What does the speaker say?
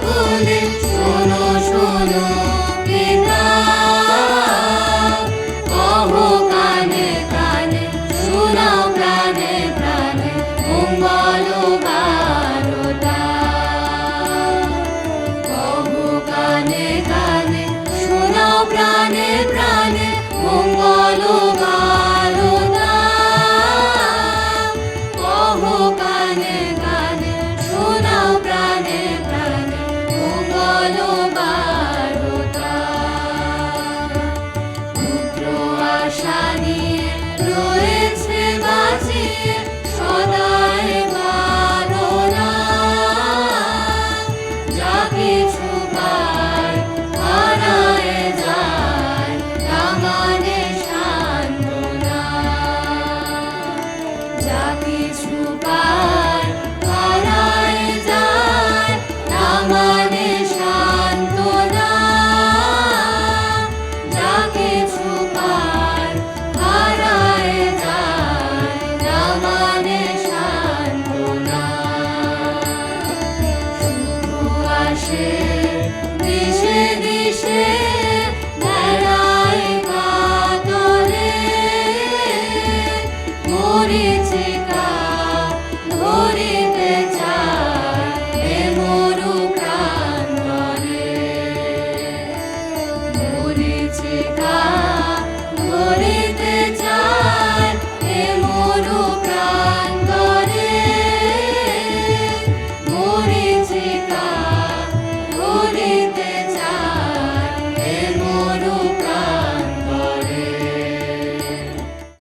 সকলে শোনো শোনো পিতা, কহো কানে কানে, শোনাও প্রাণে প্রাণে মঙ্গল বারতা। কহো কানে কানে, শোনাও প্রাণে প্রাণে মঙ্গল বারতা। কহো কানে কানে, শোনাও প্রাণে প্রাণে মঙ্গল বারতা। পুত্র আশা নিয়ে রয়েছে বাঁচিয়ে সদাই বারণা, যা কিছু পায় হারায় যায় না মানে সান্ত্বনা। যা কিছু পায় হারায় যায় না মানে সান্ত্বনা। যা কিছু পায় হারায় যায় না মানে সান্ত্বনা। শুভ আসে দিশে দিশে বেড়ায় কাতরে, মরীচিকা